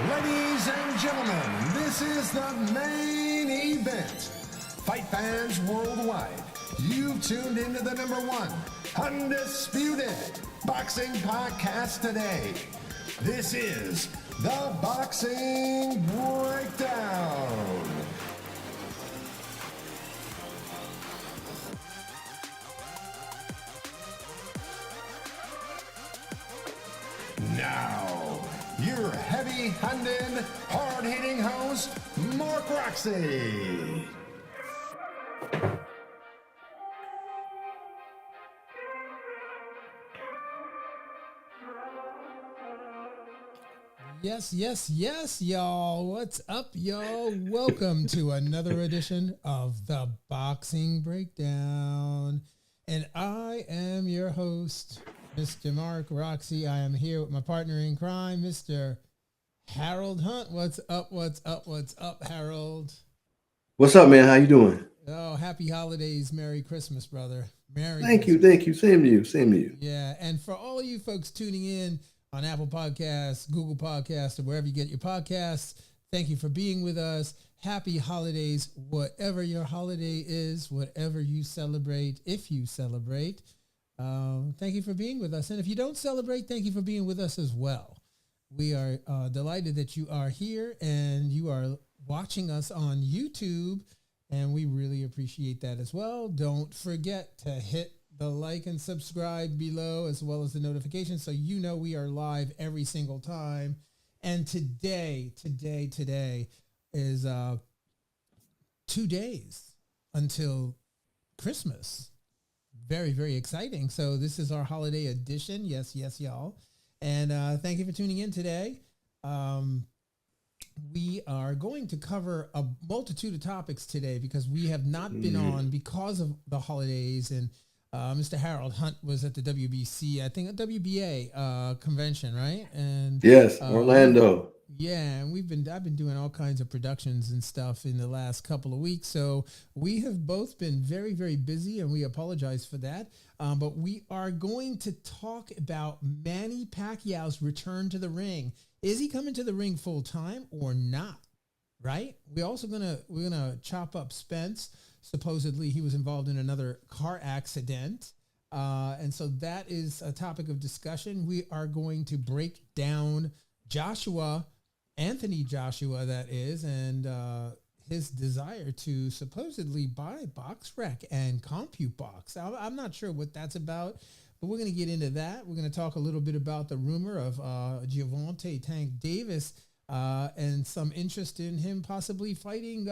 Ladies and gentlemen, this is the main event. Fight fans worldwide, you've tuned into the #1 undisputed boxing podcast today. This is the Boxing Breakdown. Now, your heavy-handed, hard-hitting host, Mark Roxy. Yes, y'all. What's up, y'all? Welcome to another edition of the Boxing Breakdown. And I am your host, Mr. Mark Roxy. I am here with my partner in crime, Mr. Harold Hunt. What's up, Harold? What's up, man? How you doing? Oh, happy holidays. Merry Christmas, brother. Thank you. Same to you. Yeah, and for all of you folks tuning in on Apple Podcasts, Google Podcasts, or wherever you get your podcasts, thank you for being with us. Happy holidays, whatever your holiday is, whatever you celebrate, if you celebrate. Thank you for being with us. And if you don't celebrate, thank you for being with us as well. We are delighted that you are here and you are watching us on YouTube, and we really appreciate that as well. Don't forget to hit the like and subscribe below, as well as the notifications, so you know we are live every single time. And today is 2 days until Christmas. Very, very exciting. So this is our holiday edition. Yes, y'all. And thank you for tuning in today. We are going to cover a multitude of topics today because we have not been on because of the holidays. And Mr. Harold Hunt was at the WBC, I think a WBA convention, right? And yes, Orlando. Yeah, and I've been doing all kinds of productions and stuff in the last couple of weeks. So we have both been very, very busy, and we apologize for that. But we are going to talk about Manny Pacquiao's return to the ring. Is he coming to the ring full time or not? Right? We're gonna chop up Spence. Supposedly he was involved in another car accident. And so that is a topic of discussion. We are going to break down Anthony Joshua, that is, and his desire to supposedly buy BoxRec and CompuBox. I'm not sure what that's about, but we're going to get into that. We're going to talk a little bit about the rumor of Gervonta Tank Davis and some interest in him possibly fighting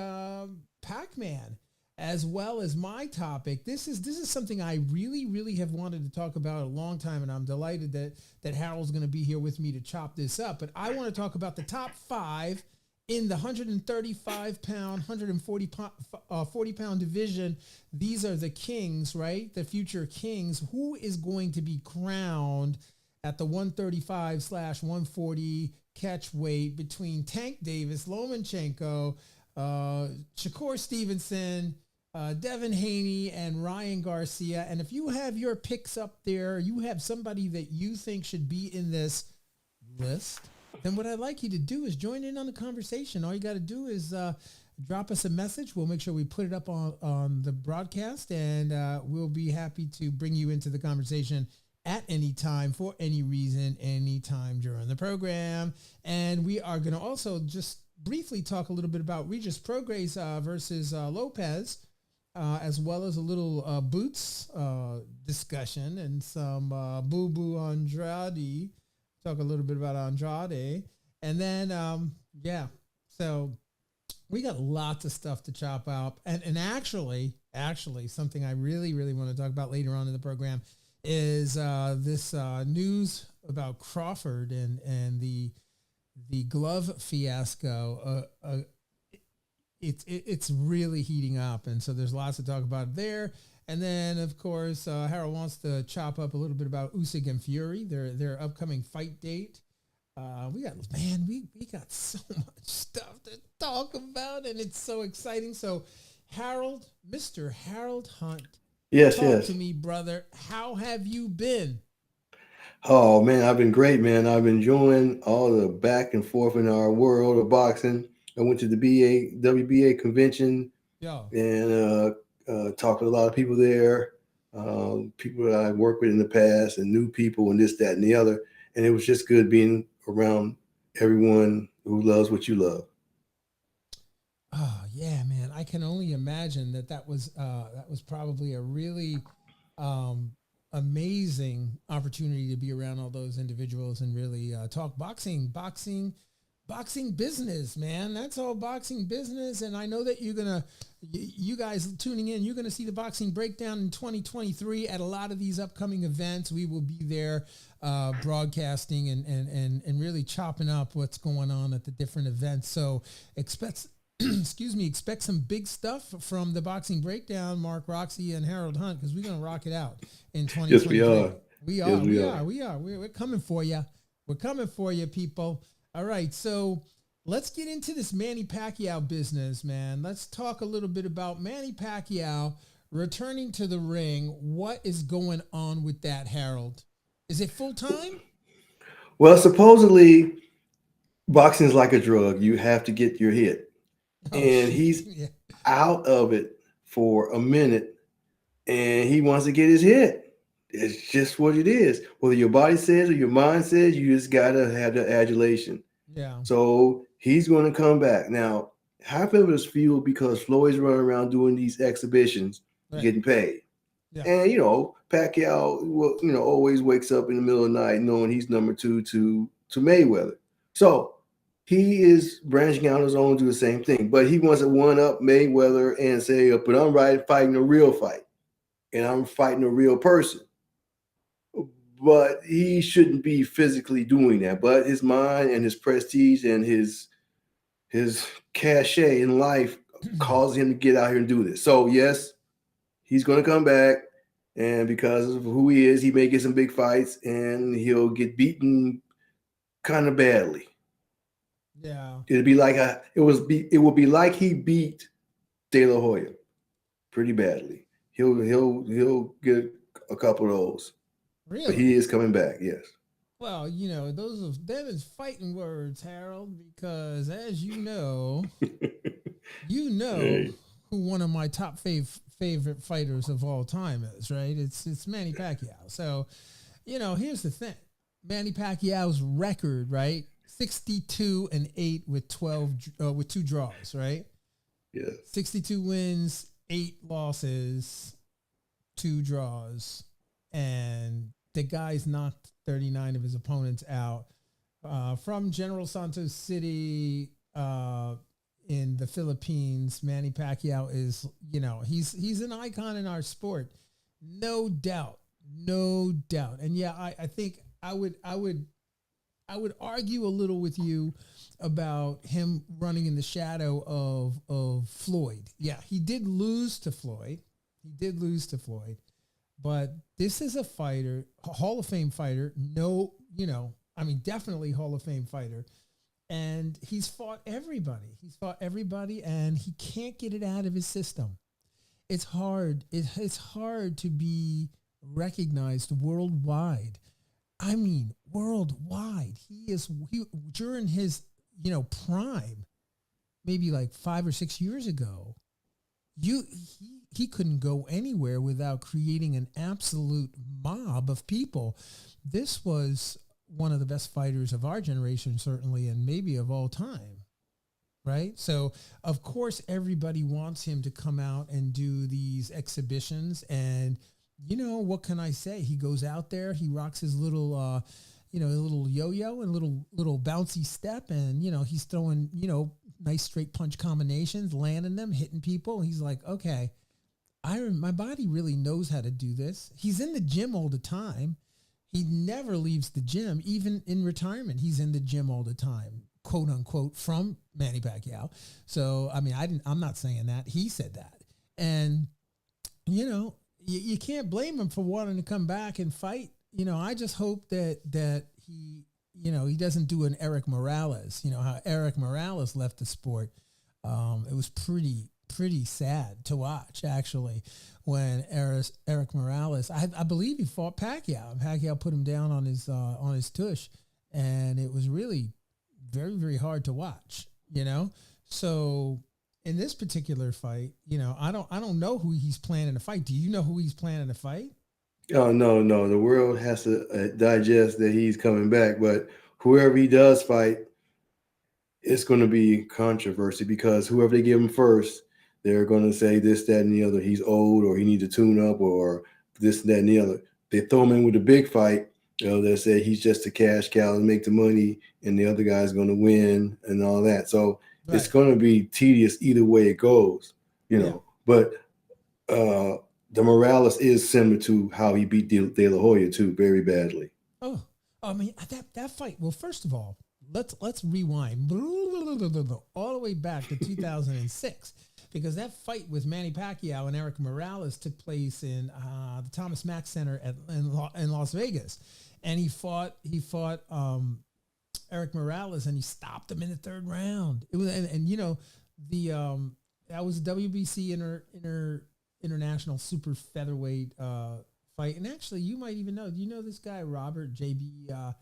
Pacman, as well as my topic. This is something I really, really have wanted to talk about a long time, and I'm delighted that Harold's going to be here with me to chop this up. But I want to talk about the top 5 in the 135-pound, 40-pound division. These are the kings, right? The future kings. Who is going to be crowned at the 135/140 catch weight between Tank Davis, Lomachenko, Shakur Stevenson, Devin Haney, and Ryan Garcia? And if you have your picks up there, you have somebody that you think should be in this list, then what I'd like you to do is join in on the conversation. All you got to do is drop us a message. We'll make sure we put it up on the broadcast, and we'll be happy to bring you into the conversation at any time, for any reason, anytime during the program. And we are going to also just briefly talk a little bit about Regis Prograis versus Lopez, as well as a little boots discussion and some boo-boo Andrade. Talk a little bit about Andrade. And then, so we got lots of stuff to chop up. And actually, something I really, really want to talk about later on in the program is this news about Crawford and the glove fiasco. It's really heating up, and so there's lots to talk about there. And then, of course, Harold wants to chop up a little bit about Usyk and Fury, their upcoming fight date. We got so much stuff to talk about, and it's so exciting. So, Harold, Mr. Harold Hunt, Yes. talk to me, brother. How have you been? Oh man, I've been great, man. I've been enjoying all the back and forth in our world of boxing. I went to the WBA convention Yo, and talked with a lot of people there, people that I worked with in the past, and new people, and this, that, and the other. And it was just good being around everyone who loves what you love. oh yeah, man. I can only imagine that was probably a really um, amazing opportunity to be around all those individuals and really talk boxing business, man. That's all boxing business. And I know that you guys tuning in, you're gonna see the boxing breakdown in 2023 at a lot of these upcoming events. We will be there broadcasting and really chopping up what's going on at the different events. So expect excuse me, expect some big stuff from the boxing breakdown, Mark Roxy and Harold Hunt, because we're gonna rock it out in Yes, we 2023. are. Yes, we are. We're coming for you. We're coming for you, people. All right, so let's get into this Manny Pacquiao business, man. Let's talk a little bit about Manny Pacquiao returning to the ring. What is going on with that, Harold? Is it full time? Well, supposedly boxing is like a drug. You have to get your hit. Oh And shit! he's Yeah. out of it for a minute and he wants to get his hit. It's just what it is. Whether your body says or your mind says, you just got to have the adulation. Yeah. So he's going to come back. Now, half of it is fueled because Floyd's running around doing these exhibitions, Right. getting paid. Yeah. And, Pacquiao, always wakes up in the middle of the night knowing he's number two to Mayweather. So he is branching out on his own, do the same thing. But he wants to one up Mayweather and say, but I'm fighting a real fight. And I'm fighting a real person. But he shouldn't be physically doing that. But his mind and his prestige and his cachet in life causes him to get out here and do this. So yes, he's going to come back, and because of who he is, he may get some big fights, and he'll get beaten kind of badly. Yeah. It'd be like it would be like he beat De La Hoya pretty badly. He'll get a couple of those, but he Really? is coming back. Yes. Well, those are them is fighting words, Harold, because as you know Hey. who one of my top favorite fighters of all time is, right? It's Manny Pacquiao. So, here's the thing. Manny Pacquiao's record, right? 62-8 with 12 with 2 draws, right? Yes. 62 wins, 8 losses, 2 draws, and the guy's knocked 39 of his opponents out. From General Santos City in the Philippines, Manny Pacquiao is, he's an icon in our sport, no doubt, no doubt. And yeah, I think I would argue a little with you about him running in the shadow of Floyd. Yeah, he did lose to Floyd. But this is a fighter, a Hall of Fame fighter. No, definitely Hall of Fame fighter. And he's fought everybody. And he can't get it out of his system. It's hard. It's hard to be recognized worldwide. I mean, worldwide. He during his, prime, maybe like 5 or 6 years ago, he couldn't go anywhere without creating an absolute mob of people. This was one of the best fighters of our generation, certainly, and maybe of all time. Right? So, of course, everybody wants him to come out and do these exhibitions. And, what can I say? He goes out there, he rocks his little, a little yo-yo and little bouncy step. And, he's throwing, nice straight punch combinations, landing them, hitting people. He's like, okay, my body really knows how to do this. He's in the gym all the time. He never leaves the gym, even in retirement. He's in the gym all the time, quote unquote, from Manny Pacquiao. So, I'm not saying that. He said that. And, you can't blame him for wanting to come back and fight. I just hope that he, he doesn't do an Eric Morales. How Eric Morales left the sport. It was pretty sad to watch, actually, when Eric Morales, I believe he fought Pacquiao. Pacquiao put him down on his tush, and it was really very, very hard to watch, you know? So in this particular fight, you know, I don't know who he's planning to fight. Do you know who he's planning to fight? Oh, no. The world has to digest that he's coming back, but whoever he does fight, it's going to be controversy because whoever they give him first, they're going to say this, that, and the other. He's old, or he needs to tune up, or this, that, and the other. They throw him in with a big fight. You know, they say he's just a cash cow and make the money, and the other guy's going to win and all that. So it's going to be tedious either way it goes, you know. But the Morales is similar to how he beat De La Hoya too, very badly. Oh, I mean that fight. Well, first of all, let's rewind all the way back to 2006, because that fight with Manny Pacquiao and Eric Morales took place in the Thomas Mack Center in Las Vegas, and he fought Eric Morales, and he stopped him in the third round. It was and you know that was WBC International Super Featherweight fight, and actually you might even know. Do you know this guy Robert JB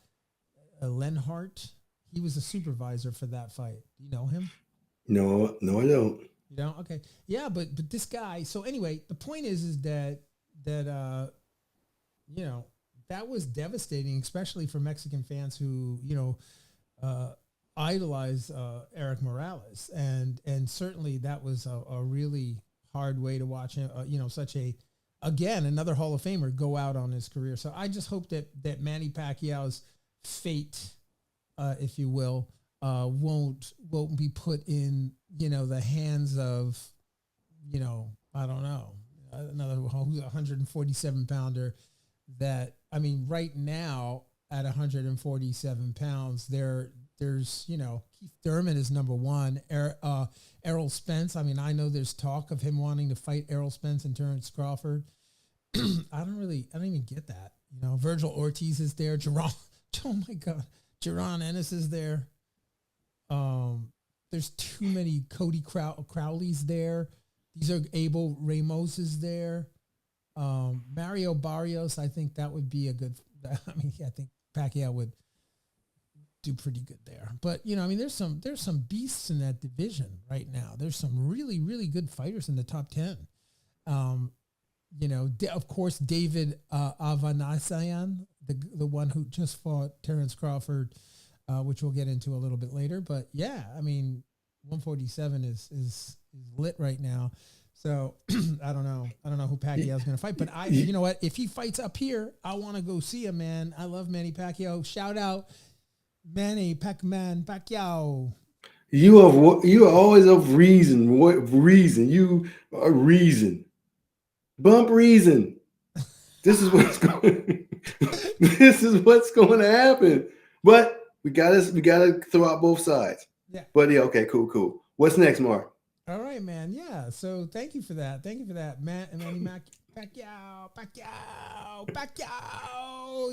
Lenhart? He was a supervisor for that fight. Do you know him? No, I don't. You don't? Okay. Yeah, but this guy. So anyway, the point is that you know, that was devastating, especially for Mexican fans who, you know, idolize Eric Morales, and certainly that was a really hard way to watch him. You know, such again another Hall of Famer go out on his career. So I just hope that Manny Pacquiao's fate, if you will, won't be put in, you know, the hands of, you know, I don't know, another 147 pounder. That, I mean, right now at 147 pounds, there's, you know, Keith Thurman is number one. Errol Spence. I mean, I know there's talk of him wanting to fight Errol Spence and Terrence Crawford. I don't even get that. You know, Virgil Ortiz is there. Oh my God. Jaron Ennis is there. There's too many Cody Crowley's there. These are Abel Ramos is there. Mario Barrios, I think that would be a good. I mean, I think Pacquiao would do pretty good there. But you know, I mean, there's some beasts in that division right now. There's some really, really good fighters in the top 10. You know, of course, David Avanesyan, the one who just fought Terrence Crawford, which we'll get into a little bit later. But yeah, I mean, 147 is lit right now. So I don't know who Pacquiao's going to fight, but you know what? If he fights up here, I want to go see him, man. I love Manny Pacquiao. Shout out Manny Pacman Pacquiao. You are always of reason. What reason? You are reason. Bump reason. This is what's going. This is what's going to happen. But we gotta throw out both sides. Yeah. But yeah, okay, cool. What's next, Mark? All right, man. Yeah. So thank you for that. Manny Pacquiao.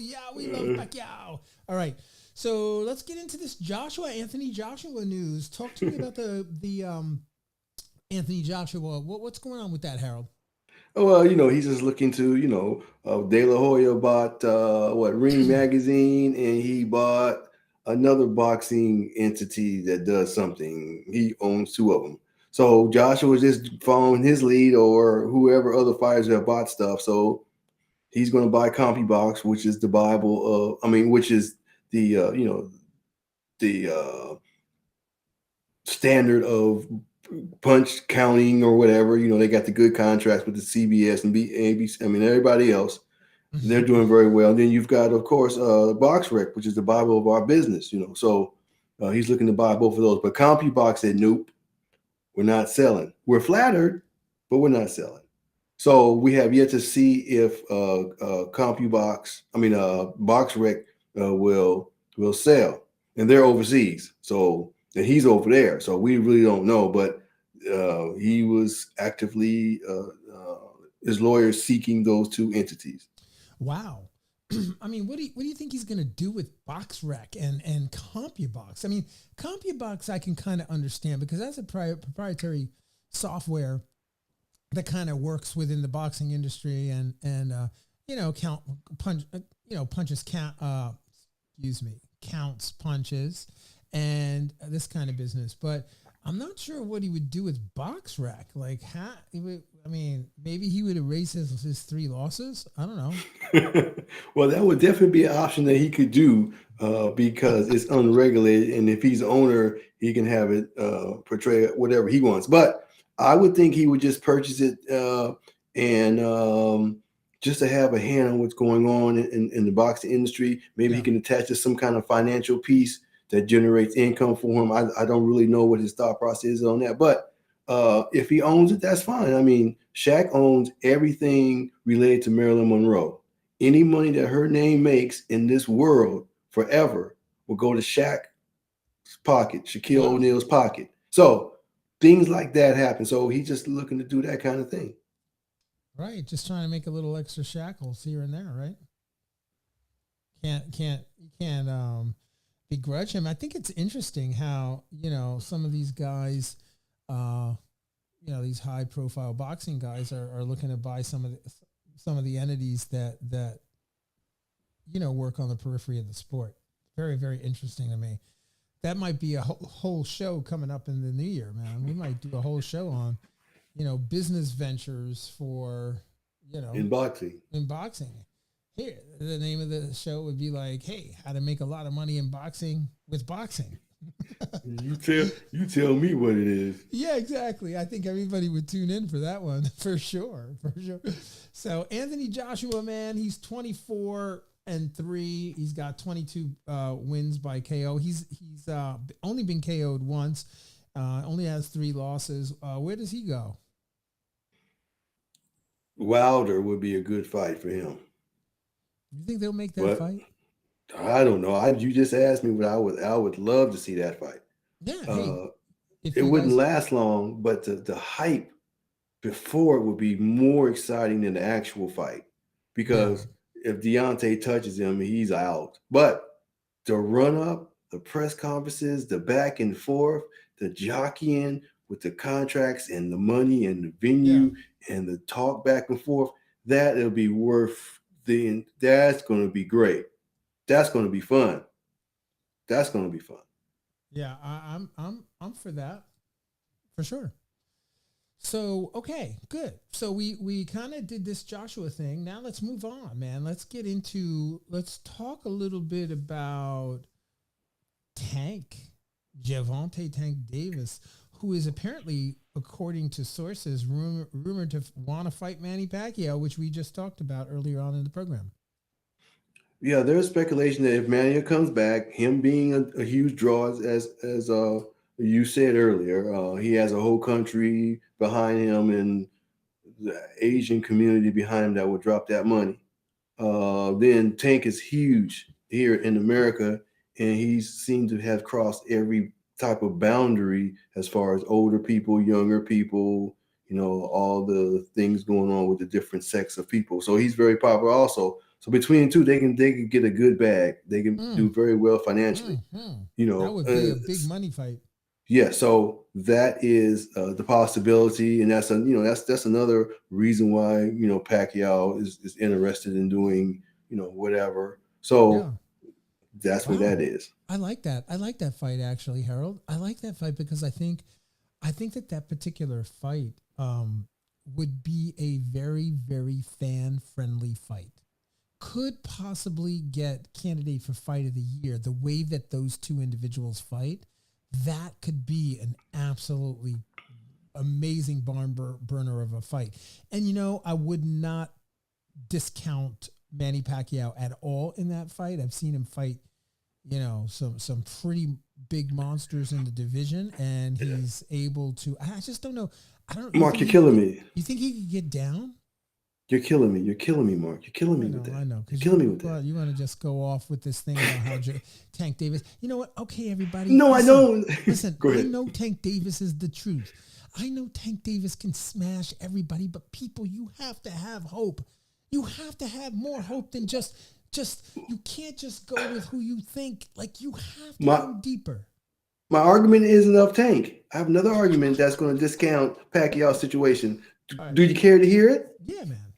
Yeah, we love Pacquiao. All right. So let's get into this Anthony Joshua news. Talk to me about the Anthony Joshua. What's going on with that, Harold? Oh, well, you know, he's just looking to, you know, De La Hoya bought Ring Magazine, and he bought another boxing entity that does something. He owns two of them. So Joshua was just following his lead, or whoever other fighters have bought stuff. So he's going to buy CompuBox, which is the Bible of, which is the the standard of punch counting or whatever. You know, they got the good contracts with the CBS and ABC. I mean, everybody else, they're doing very well. And then you've got, of course, BoxRec, which is the Bible of our business. You know, so he's looking to buy both of those. But CompuBox said, nope. We're not selling. We're flattered, but we're not selling. So we have yet to see if BoxRec will sell, and they're overseas. So and he's over there. So we really don't know. But he was actively his lawyers seeking those two entities. Wow. I mean, what do you think he's going to do with BoxRec and CompuBox? I mean, CompuBox I can kind of understand because that's a proprietary software that kind of works within the boxing industry and punches count, counts punches and this kind of business. But I'm not sure what he would do with BoxRec. Like, maybe he would erase his 3 losses. I don't know. Well, that would definitely be an option that he could do because it's unregulated. And if he's owner, he can have it portray whatever he wants. But I would think he would just purchase it and just to have a hand on what's going on in the boxing industry. Maybe he can attach to some kind of financial piece that generates income for him. I don't really know what his thought process is on that. But if he owns it, that's fine. I mean, Shaq owns everything related to Marilyn Monroe. Any money that her name makes in this world forever will go to Shaq's pocket, Shaquille O'Neal's pocket. So things like that happen. So he's just looking to do that kind of thing. Right. Just trying to make a little extra shackles here and there, right? You can't begrudge him. I think it's interesting how, some of these guys, these high profile boxing guys are looking to buy some of the entities that work on the periphery of the sport. Very, very interesting to me. That might be a whole show coming up in the new year, man. We might do a whole show on, business ventures for, in boxing. Here, the name of the show would be like, hey, how to make a lot of money in boxing with boxing. You tell me what it is. Yeah, exactly. I think everybody would tune in for that one for sure. So Anthony Joshua, man, he's 24-3. He's got 22 wins by KO. He's only been KO'd once. Only has 3 losses. Where does he go? Wilder would be a good fight for him. You think they'll make that fight? I don't know. You just asked me what I would love to see that fight. Yeah. It wouldn't last long, but the hype before it would be more exciting than the actual fight. Because if Deontay touches him, he's out. But the run up, the press conferences, the back and forth, the jockeying with the contracts and the money and the venue and the talk back and forth, that'll be worth that's going to be great. That's going to be fun. Yeah, I'm for that, for sure. So okay, good. So we kind of did this Joshua thing. Now let's move on, man. Let's talk a little bit about Gervonta Tank Davis, who is apparently, according to sources, rumored to want to fight Manny Pacquiao, which we just talked about earlier on in the program. Yeah, there's speculation that if Manny comes back, him being a huge draw, as you said earlier, he has a whole country behind him and the Asian community behind him that will drop that money. Then Tank is huge here in America, and he seemed to have crossed every type of boundary as far as older people, younger people, all the things going on with the different sects of people. So he's very popular also. So between the two, they can get a good bag. They can do very well financially. That would be a big money fight. Yeah, so that is the possibility, and that's that's another reason why Pacquiao is interested in doing whatever. So that's what that is. I like that. I like that fight actually, Harold. I like that fight because I think that particular fight would be a very, very fan friendly fight. Could possibly get candidate for fight of the year. The way that those two individuals fight, that could be an absolutely amazing barn burner of a fight. And, I would not discount Manny Pacquiao at all in that fight. I've seen him fight, some pretty big monsters in the division, and he's able to, I just don't know. Mark, you're killing me. You think he could get down? You're killing me. You're killing me, Mark. You're killing me with that. I know. You're killing me with that. You want to just go off with this thing about how Tank Davis. You know what? Okay, everybody. No, I don't. Listen, Go ahead. I know Tank Davis is the truth. I know Tank Davis can smash everybody, but people, you have to have hope. You have to have more hope than just you can't just go with who you think. Like, you have to go deeper. My argument isn't of Tank. I have another argument that's going to discount Pacquiao's situation. All right. Do you care to hear it? Yeah, man.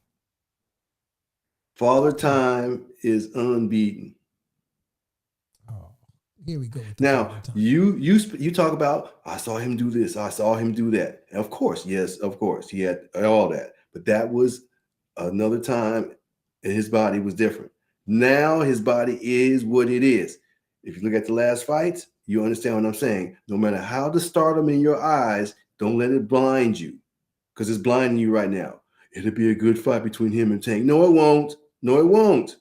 Father Time is unbeaten. Oh, here we go with the Now Father Time. you talk about I saw him do this, I saw him do that. And of course, yes, of course, he had all that, but that was another time, and his body was different. Now his body is what it is. If you look at the last fights, you understand what I'm saying. No matter how the stardom in your eyes, don't let it blind you, because it's blinding you right now. It'll be a good fight between him and Tank. No, it won't. No, it won't.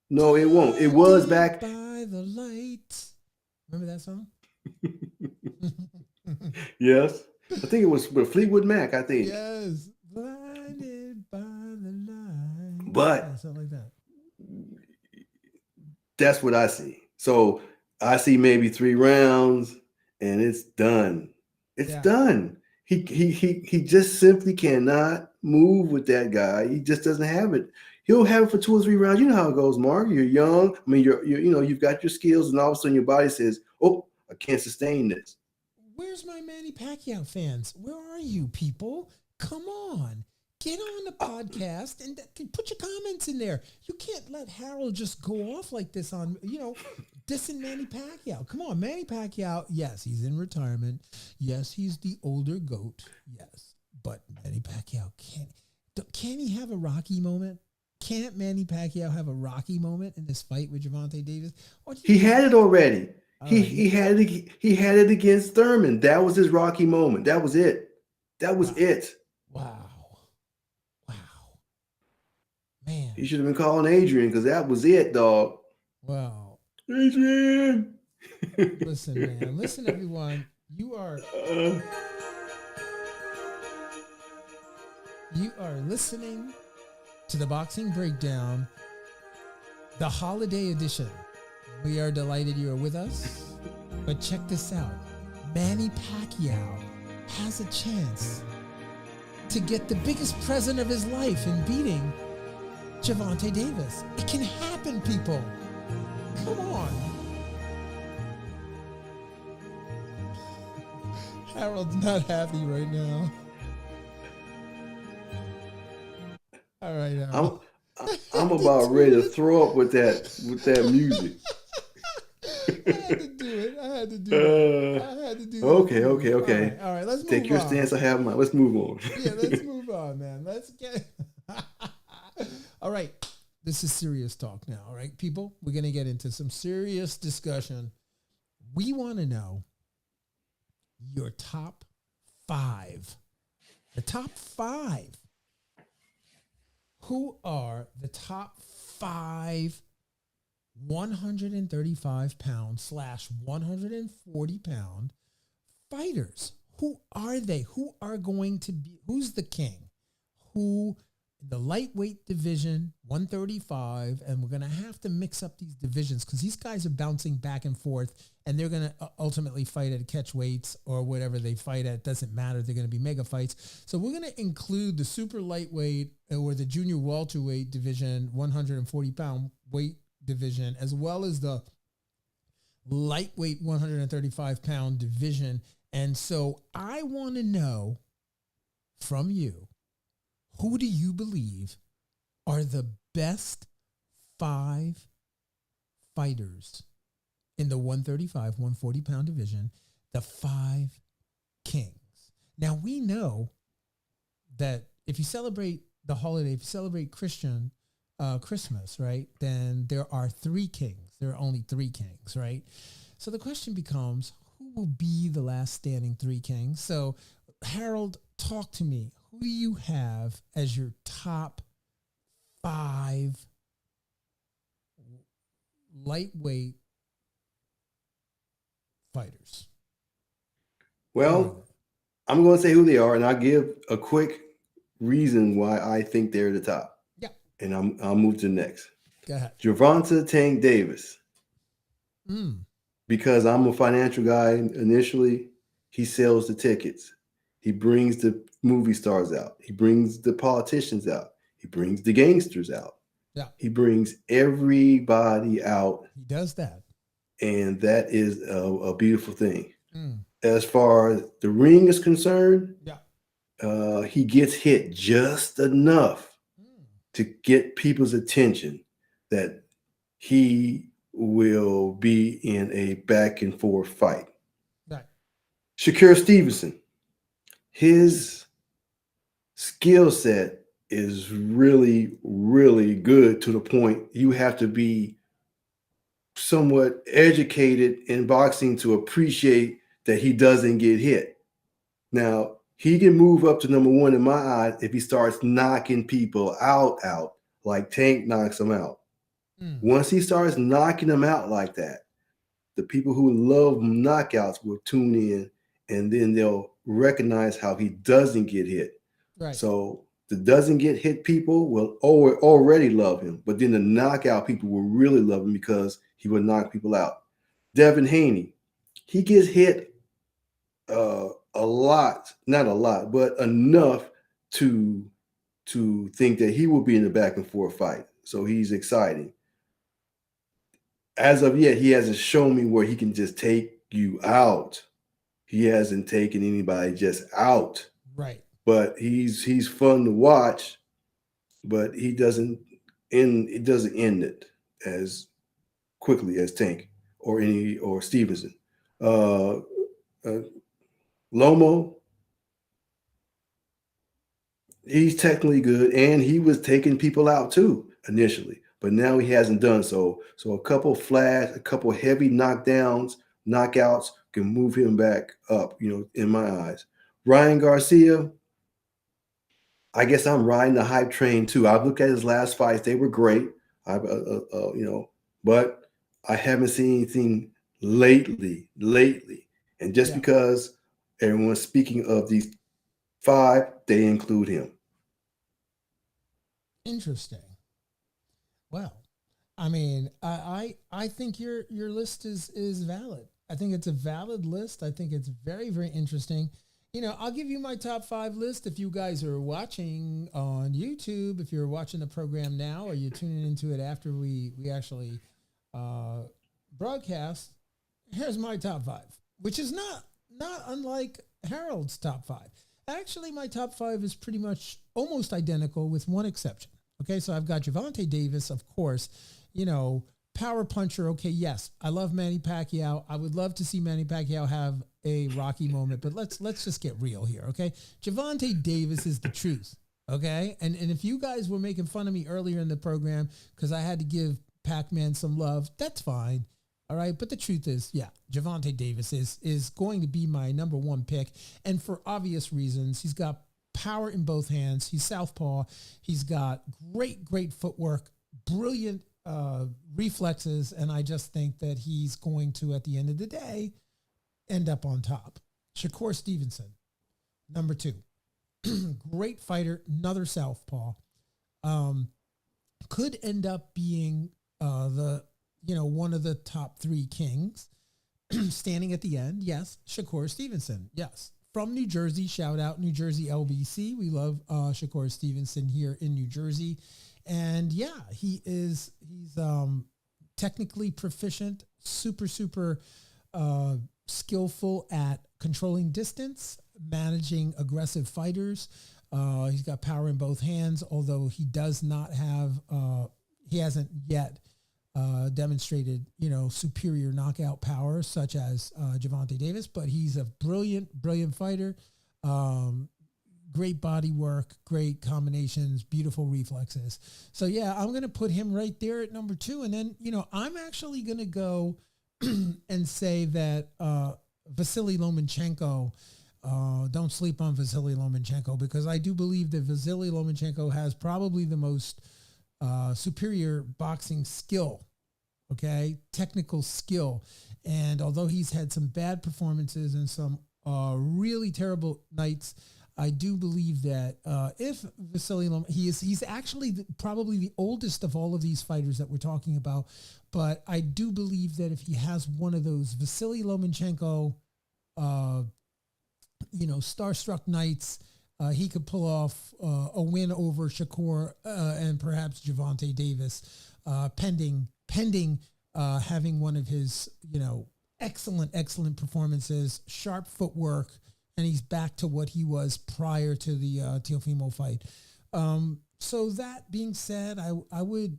No, it won't. It was back by the light. Remember that song? Yes. I think it was with Fleetwood Mac, I think. Yes. Blinded by the light. But yeah, something like that. That's what I see. So I see maybe 3 rounds and it's done. It's done. He just simply cannot move with that guy. He just doesn't have it. He'll have it for 2 or 3 rounds. You know how it goes, Mark. You're young. I mean, you've got your skills, and all of a sudden your body says, "Oh, I can't sustain this." Where's my Manny Pacquiao fans? Where are you people? Come on. Get on the podcast and put your comments in there. You can't let Harold just go off like this on, dissing Manny Pacquiao. Come on, Manny Pacquiao, yes, he's in retirement. Yes, he's the older GOAT. Yes, but Manny Pacquiao can he have a Rocky moment? Can't Manny Pacquiao have a Rocky moment in this fight with Gervonta Davis? He had it already. He had it against Thurman. That was his Rocky moment. That was it. That was it. Wow. Man. He should have been calling Adrian, because that was it, dog. Wow. Adrian. Listen, man. Listen, everyone. You are listening to the Boxing Breakdown, the holiday edition. We are delighted you are with us. But check this out. Manny Pacquiao has a chance to get the biggest present of his life in beating Gervonta Davis. It can happen, people. Come on. Harold's not happy right now. All right, Harold. I'm about ready to throw up with that music. I had to do it. Okay. All right, let's move on. Take your stance. I have mine. Let's move on. Yeah, let's move on, man. Let's get... All right, this is serious talk now, all right, people? We're going to get into some serious discussion. We want to know your top 5. The top 5. Who are the top 5 135-pound / 140-pound fighters? Who are they? Who are going to be? Who's the king? Who... the lightweight division, 135, and we're going to have to mix up these divisions because these guys are bouncing back and forth, and they're going to ultimately fight at catch weights or whatever they fight at. It doesn't matter. They're going to be mega fights. So we're going to include the super lightweight or the junior welterweight division, 140-pound weight division, as well as the lightweight 135-pound division. And so I want to know from you, who do you believe are the best 5 fighters in the 135, 140-pound division, the 5 kings? Now, we know that if you celebrate the holiday, if you celebrate Christmas, right, then there are 3 kings. There are only 3 kings, right? So the question becomes, who will be the last standing 3 kings? So, Harold, talk to me. Who do you have as your top 5 lightweight fighters? Well, I'm going to say who they are, and I'll give a quick reason why I think they're the top. Yeah. And I'll move to the next. Go ahead. Gervonta Tank Davis. Because I'm a financial guy initially, he sells the tickets. He brings the movie stars out. He brings the politicians out. He brings the gangsters out. Yeah. He brings everybody out. He does that. And that is a beautiful thing. As far as the ring is concerned, Yeah. he gets hit just enough to get people's attention that he will be in a back and forth fight. Right. Shakur Stevenson, his skill set is really, really good to the point you have to be somewhat educated in boxing to appreciate that he doesn't get hit. Now, he can move up to number one in my eyes if he starts knocking people out, like Tank knocks him out. Once he starts knocking them out like that, the people who love knockouts will tune in and then they'll recognize how he doesn't get hit. Right. So the doesn't get hit people will already love him, but then the knockout people will really love him because he will knock people out. Devin Haney, he gets hit a lot, not a lot, but enough to think that he will be in a back and forth fight. So he's exciting. As of yet, he hasn't shown me where he can just take you out. He hasn't taken anybody just out. Right. But he's fun to watch, but he doesn't end it as quickly as Tank or Stevenson. Lomo, he's technically good, and he was taking people out too initially, but now he hasn't done so. So a couple heavy knockdowns, knockouts can move him back up, in my eyes. Ryan Garcia, I guess I'm riding the hype train too. I've looked at his last fights; they were great. But I haven't seen anything lately. And just because everyone's speaking of these 5, they include him. Interesting. Well, I mean, I think your list is valid. I think it's a valid list. I think it's very, very interesting. I'll give you my top 5 list if you guys are watching on YouTube. If you're watching the program now, or you're tuning into it after we actually broadcast, here's my top 5, which is not unlike Harold's top 5. Actually, my top 5 is pretty much almost identical with one exception. Okay, so I've got Gervonta Davis, of course, power puncher. Okay, yes, I love Manny Pacquiao. I would love to see Manny Pacquiao have a Rocky moment, but let's just get real here, okay? Gervonta Davis is the truth, okay? And if you guys were making fun of me earlier in the program because I had to give Pacman some love, that's fine. All right, but the truth is, Gervonta Davis is going to be my number 1 pick, and for obvious reasons. He's got power in both hands. He's southpaw. He's got great footwork, brilliant reflexes, and I just think that he's going to, at the end of the day, end up on top. Shakur Stevenson, number 2. Great fighter, another southpaw. Could end up being one of the top 3 kings standing at the end. Yes, Shakur Stevenson. Yes. From New Jersey, shout out New Jersey LBC. We love Shakur Stevenson here in New Jersey. And he's technically proficient, super skillful at controlling distance, managing aggressive fighters. He's got power in both hands, although he does not have, he hasn't yet demonstrated, superior knockout power such as Gervonta Davis, but he's a brilliant fighter. Great body work, great combinations, beautiful reflexes. So I'm going to put him right there at number 2. And then, I'm actually going to go and say that Vasily Lomachenko, don't sleep on Vasily Lomachenko, because I do believe that Vasily Lomachenko has probably the most superior boxing skill, technical skill. And although he's had some bad performances and some really terrible nights, I do believe that if Vasily he's actually probably the oldest of all of these fighters that we're talking about, but I do believe that if he has one of those Vasily Lomachenko, starstruck nights, he could pull off a win over Shakur and perhaps Gervonta Davis, pending having one of his, excellent performances, sharp footwork, and he's back to what he was prior to the Teofimo fight. So that being said, I would,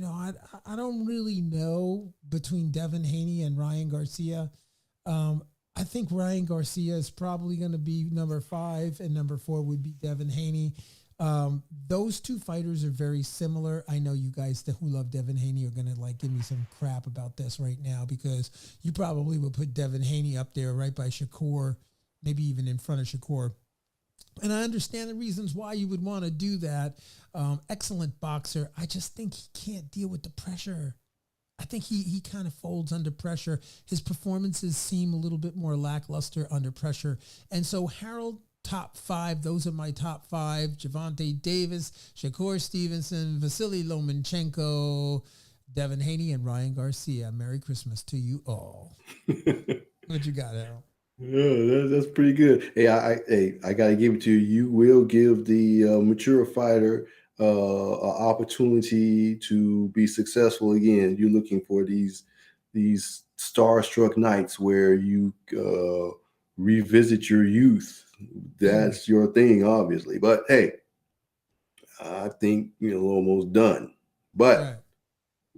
I don't really know between Devin Haney and Ryan Garcia. I think Ryan Garcia is probably going to be number 5, and number 4 would be Devin Haney. Those two fighters are very similar. I know you guys who love Devin Haney are going to give me some crap about this right now, because you probably will put Devin Haney up there right by Shakur, maybe even in front of Shakur. And I understand the reasons why you would want to do that. Excellent boxer. I just think he can't deal with the pressure. I think he kind of folds under pressure. His performances seem a little bit more lackluster under pressure. And so Harold, top 5, those are my top 5. Gervonta Davis, Shakur Stevenson, Vasily Lomachenko, Devin Haney, and Ryan Garcia. Merry Christmas to you all. What you got, Errol? Yeah, that's pretty good. Hey, I gotta give it to you. You will give the mature fighter an opportunity to be successful again. You're looking for these starstruck nights where you revisit your youth. That's your thing, obviously. But hey, I think almost done. But Right.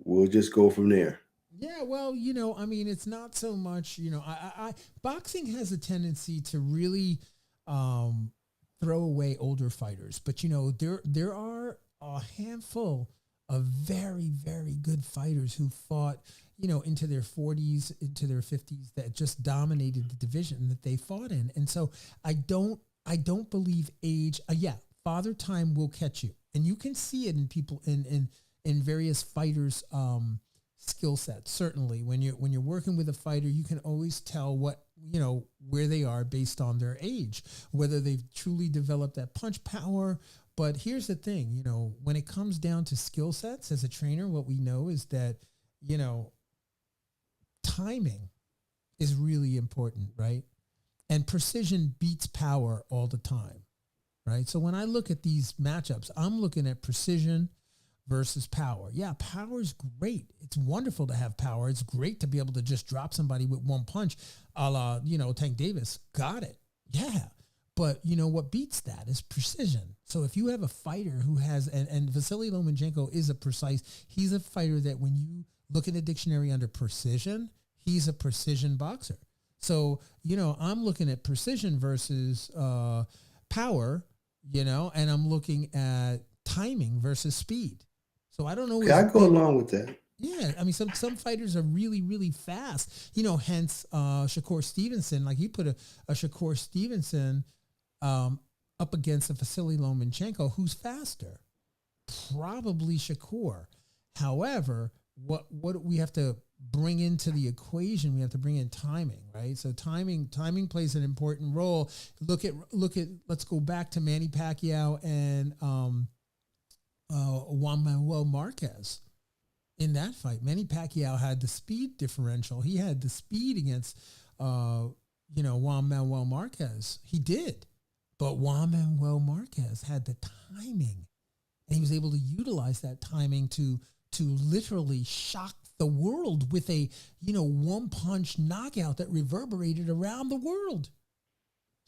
we'll just go from there. Yeah, well, it's not so much, I boxing has a tendency to really throw away older fighters, but there are a handful of very, very good fighters who fought, into their 40s, into their 50s, that just dominated the division that they fought in. And so I don't believe age. Father Time will catch you, and you can see it in people in various fighters' skill sets. Certainly, when you're working with a fighter, you can always tell where they are based on their age, whether they've truly developed that punch power. But here's the thing, when it comes down to skill sets, as a trainer, what we know is that timing is really important, right? And precision beats power all the time, right? So when I look at these matchups, I'm looking at precision versus power. Yeah, power is great. It's wonderful to have power. It's great to be able to just drop somebody with one punch, a la, Tank Davis. Got it. Yeah. But what beats that is precision. So if you have a fighter who has, and Vasily Lomachenko is he's a fighter that when you look in the dictionary under precision, he's a precision boxer. So, I'm looking at precision versus power, and I'm looking at timing versus speed. So I don't know. I go along with that. Yeah, I mean, some fighters are really, really fast. Hence Shakur Stevenson. Like you put a Shakur Stevenson up against a Vasily Lomachenko, who's faster? Probably Shakur. However, what we have to bring into the equation, we have to bring in timing, right? So timing plays an important role. Look at. Let's go back to Manny Pacquiao and Juan Manuel Marquez. In that fight, Manny Pacquiao had the speed differential. He had the speed against, Juan Manuel Marquez. He did, but Juan Manuel Marquez had the timing, and he was able to utilize that timing to literally shock the world with a one punch knockout that reverberated around the world.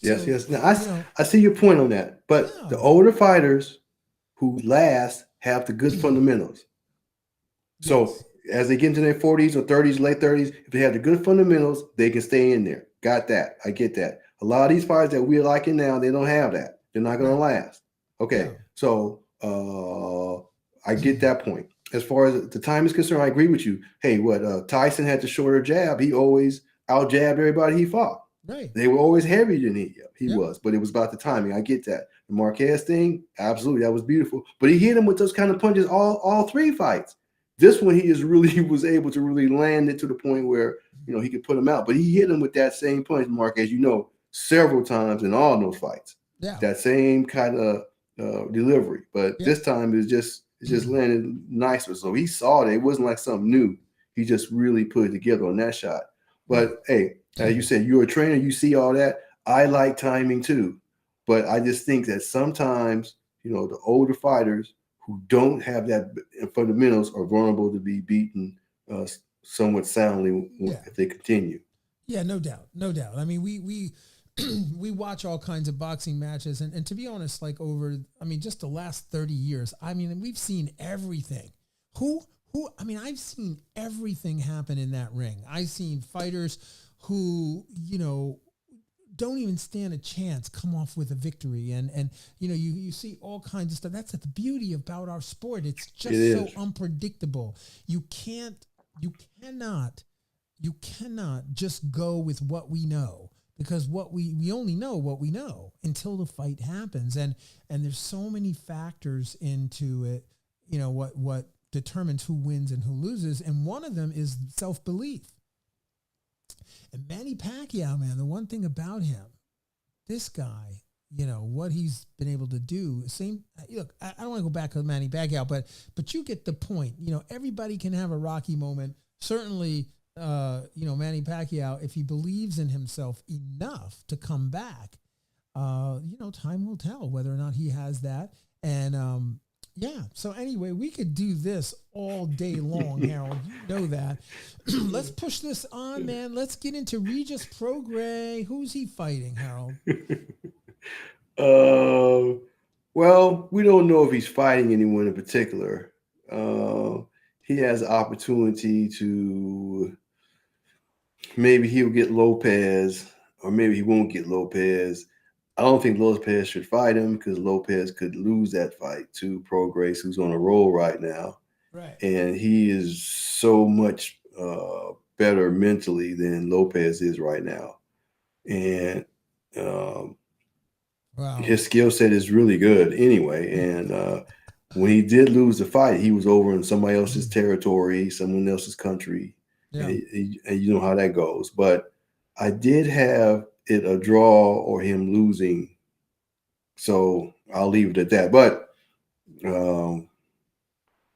Yes. Now I see your point on that, but Yeah. the older fighters who last have the good fundamentals. So Yes. as they get into their 40s or 30s, late 30s, if they have the good fundamentals, they can stay in there. Got that. I get that. A lot of these fighters that we're liking now, they don't have that. They're not going to last. Okay. Yeah. So I get that point. As far as the time is concerned, I agree with you. Hey, Tyson had the shorter jab. He always out-jabbed everybody he fought. Right. They were always heavier than he was, but it was about the timing. I get that. The Marquez thing, absolutely, that was beautiful. But he hit him with those kind of punches all 3 fights. This one, he was able to really land it to the point where, he could put him out. But he hit him with that same punch, Marquez, several times in all those fights. Yeah. That same kind of delivery. But this time it just landed nicer. So he saw it. It wasn't like something new. He just really put it together on that shot. But hey, as you said, you're a trainer, you see all that. I like timing too. But I just think that sometimes, the older fighters who don't have that fundamentals are vulnerable to be beaten somewhat soundly Yeah. if they continue. Yeah, no doubt, no doubt. I mean, we we watch all kinds of boxing matches, and to be honest, like over, I mean, just the last 30 years, I mean, we've seen everything. Who? I mean, I've seen everything happen in that ring. I've seen fighters who, don't even stand a chance come off with a victory, and you see all kinds of stuff. That's the beauty about our sport. It's just so unpredictable. You cannot just go with what we know, because what we only know what we know until the fight happens, and there's so many factors into it, what determines who wins and who loses, and one of them is self-belief. And Manny Pacquiao, man, the one thing about him, this guy, what he's been able to do. Look, I don't want to go back to Manny Pacquiao, but you get the point. Everybody can have a rocky moment. Certainly, Manny Pacquiao, if he believes in himself enough to come back, time will tell whether or not he has that. And so anyway, we could do this all day long, Harold. You know that. Let's push this on, man. Let's get into Regis Prograis. Who's he fighting, Harold? Well, we don't know if he's fighting anyone in particular. He has opportunity to, maybe he'll get Lopez, or maybe he won't get Lopez. I don't think Lopez should fight him, because Lopez could lose that fight to Prograis, who's on a roll right now. Right. And he is so much better mentally than Lopez is right now. And his skill set is really good anyway. And when he did lose the fight, he was over in somebody else's territory, someone else's country. Yeah. And you know how that goes. But I did have it a draw or him losing, so I'll leave it at that. But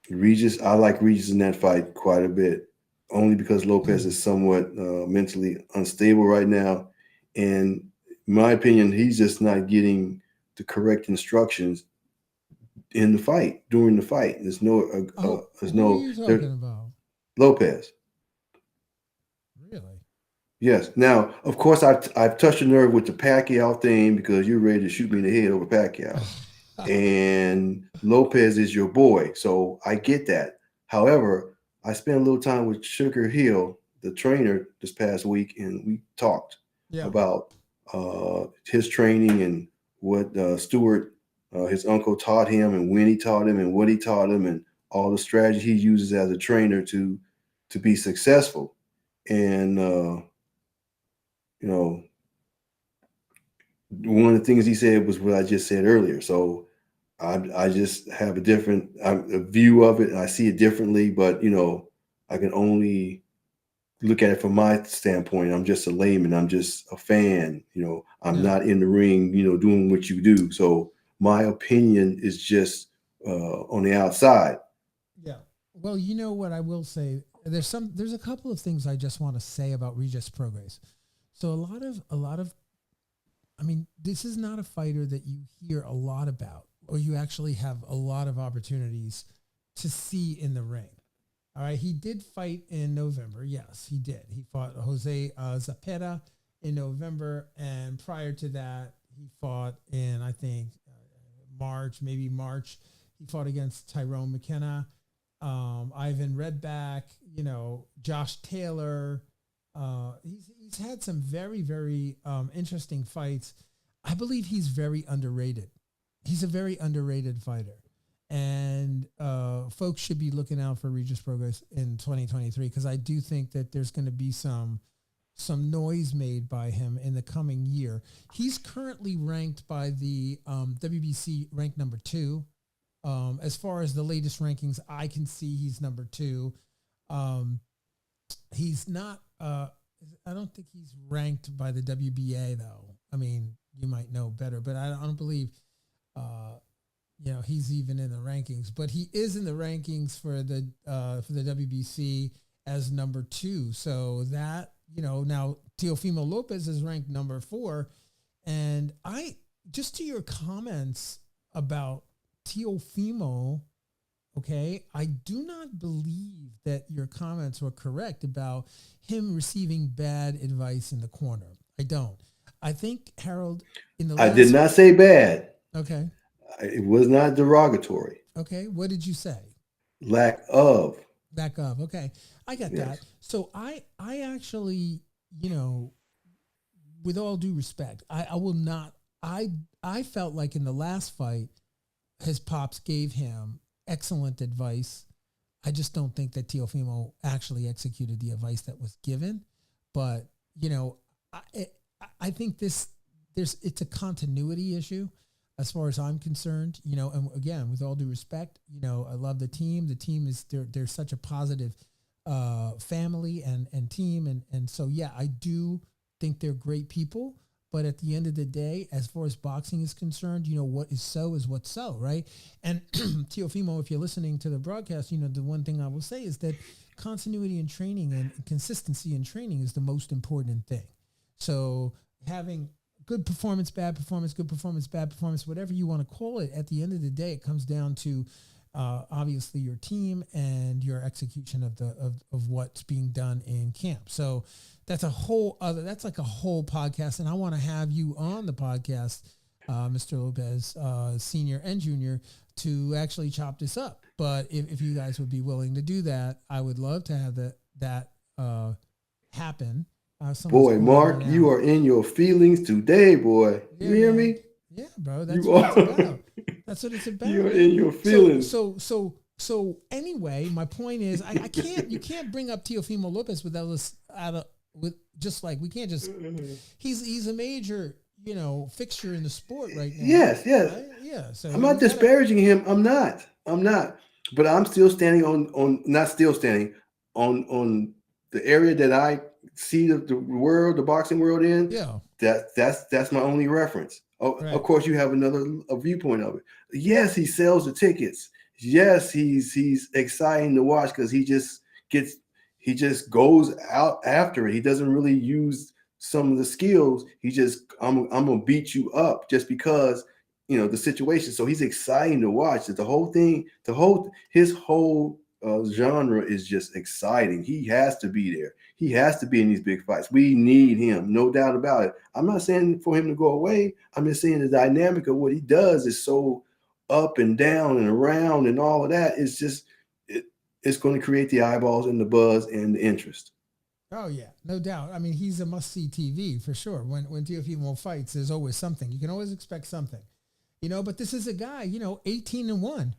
Regis, I like Regis in that fight quite a bit, only because Lopez is somewhat mentally unstable right now, and in my opinion, he's just not getting the correct instructions in the fight, during the fight. There's no who are you talking about? Lopez. Really? Yes. Now, of course, I've touched a nerve with the Pacquiao thing, because you're ready to shoot me in the head over Pacquiao. And Lopez is your boy, so I get that. However, I spent a little time with Shakur Hill, the trainer, this past week, and we talked about his training and what Stewart, his uncle, taught him, and when he taught him, and what he taught him, and all the strategy he uses as a trainer to be successful. And one of the things he said was what I just said earlier. So I just have a different a view of it, and I see it differently. But I can only look at it from my standpoint. I'm just a layman. I'm just a fan. I'm not in the ring, doing what you do. So my opinion is just on the outside. Yeah. Well, you know what I will say. There's a couple of things I just want to say about Regis Prograis. So a lot of, I mean, this is not a fighter that you hear a lot about, or you actually have a lot of opportunities to see in the ring. All right. He did fight in November. Yes, he did. He fought Jose Zapata in November. And prior to that, he fought in, I think, March. He fought against Tyrone McKenna, Ivan Redback, Josh Taylor. He's had some very, very interesting fights. I believe he's very underrated. He's a very underrated fighter. And folks should be looking out for Regis Prograis in 2023, because I do think that there's going to be some noise made by him in the coming year. He's currently ranked by the WBC ranked number 2. As far as the latest rankings I can see, he's number 2. He's not, I don't think he's ranked by the WBA though. I mean, you might know better, but I don't believe, he's even in the rankings, but he is in the rankings for the WBC as number 2. So that, now Teofimo Lopez is ranked number 4. And just to your comments about Teofimo, Okay, I do not believe that your comments were correct about him receiving bad advice in the corner. I don't. I think Harold in the I did last. not say bad. Okay, It was not derogatory. okay. What did you say? Lack of. Back up. Okay, I got that. Yes. So I actually, you know, with all due respect, I will not. I felt like in the last fight, his pops gave him excellent advice. I just don't think that Teofimo actually executed the advice that was given. But you know, I think it's a continuity issue as far as I'm concerned. You know, and again, with all due respect, you know, I love the team. The team is they're such a positive family and team, and so yeah, I do think they're great people. But at the end of the day, as far as boxing is concerned, you know, what is so is what's so, right? And Teofimo, if you're listening to the broadcast, you know, the one thing I will say is that continuity in training and consistency in training is the most important thing. So having good performance, bad performance, good performance, bad performance, whatever you want to call it, at the end of the day, it comes down to obviously your team and your execution of what's being done in camp. So that's like a whole podcast. And I want to have you on the podcast, Mr. Lopez, senior and junior, to actually chop this up. But if you guys would be willing to do that, I would love to have that happen. Boy, Mark, you are in your feelings today, boy. Yeah, You hear man. me? Yeah, bro. That's You what it's are. about. That's what it's about. You're man. in your feelings. So anyway, my point is, you can't bring up Teofimo Lopez without us with just like we can't just. He's a major fixture in the sport right now. Yes. Right? Yeah. So I'm not disparaging him. I'm not. But I'm still standing on not still standing on the area that I see the boxing world in. Yeah. That's my only reference. Right. Of course, you have a viewpoint of it. Yes, he sells the tickets. Yes, he's exciting to watch because he just goes out after it. He doesn't really use some of the skills. He just I'm gonna beat you up just because the situation. So he's exciting to watch. The whole thing, his whole genre is just exciting. He has to be there. He has to be in these big fights. We need him, no doubt about it. I'm not saying for him to go away. I'm just saying the dynamic of what he does is so up and down and around and all of that. It's just it's going to create the eyeballs and the buzz and the interest. Oh yeah, no doubt. I mean, he's a must-see TV for sure. When Teofimo fights, there's always something. You can always expect something. But this is a guy, 18-1.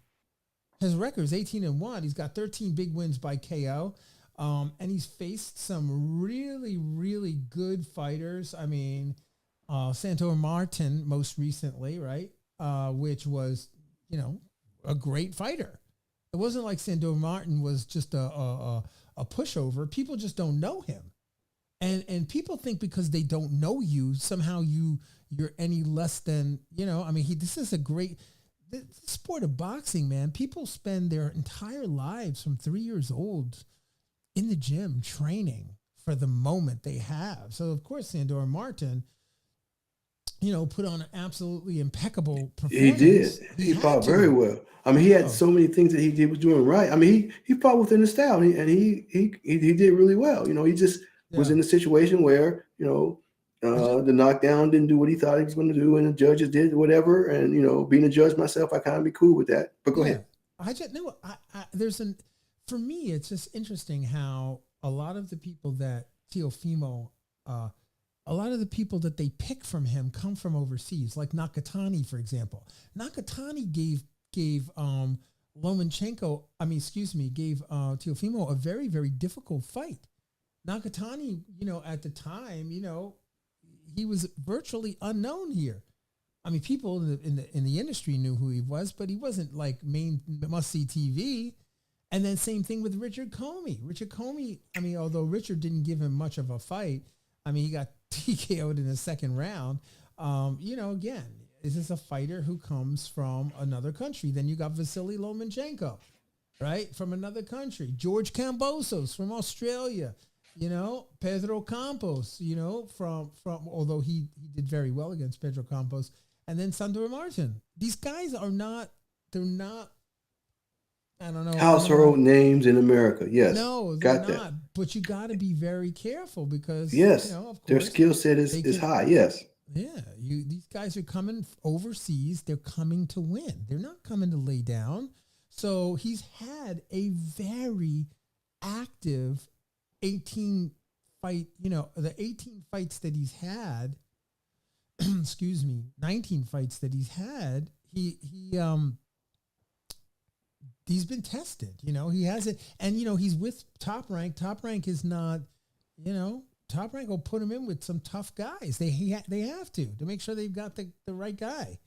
His record's 18-1. He's got 13 big wins by KO. And he's faced some really, really good fighters. I mean, Sandor Martin most recently, right? Which was, a great fighter. It wasn't like Sandor Martin was just a pushover. People just don't know him. And people think because they don't know you, somehow you're any less than, this is a great the sport of boxing, man. People spend their entire lives from 3 years old in the gym training for the moment they have. So of course, Sandor Martin, put on an absolutely impeccable performance. He did. He fought very well. I mean, he had so many things that he was doing right. I mean, he fought within the style, and he did really well. He just was in a situation where the knockdown didn't do what he thought he was going to do, and the judges did whatever. And being a judge myself, I kind of be cool with that. But go ahead. I just know for me, it's just interesting how a lot of the people that Teofimo, a lot of the people that they pick from him come from overseas, like Nakatani, for example. Nakatani gave Lomachenko, gave Teofimo a very, very difficult fight. Nakatani, at the time, he was virtually unknown here. I mean, people in the industry knew who he was, but he wasn't like main must-see TV. And then same thing with Richard Comey. Richard Comey, although Richard didn't give him much of a fight, he got TKO'd in the second round. Again, this is a fighter who comes from another country. Then you got Vasily Lomachenko, right, from another country. George Kambosos from Australia. Pedro Campos, from although he did very well against Pedro Campos, and then Sandor Martin. These guys they're not I don't know. Household names in America. Yes, No, they're got not. that. But you got to be very careful because, Yes, of their course, skill set they is could. high. Yes, Yeah, these guys are coming overseas. They're coming to win. They're not coming to lay down. So he's had a very active 18 fight. The 18 fights that he's had. Excuse me, 19 fights that he's had. He's been tested. He hasn't, and he's with Top Rank. Top Rank is not, Top Rank will put him in with some tough guys. They have to make sure they've got the right guy.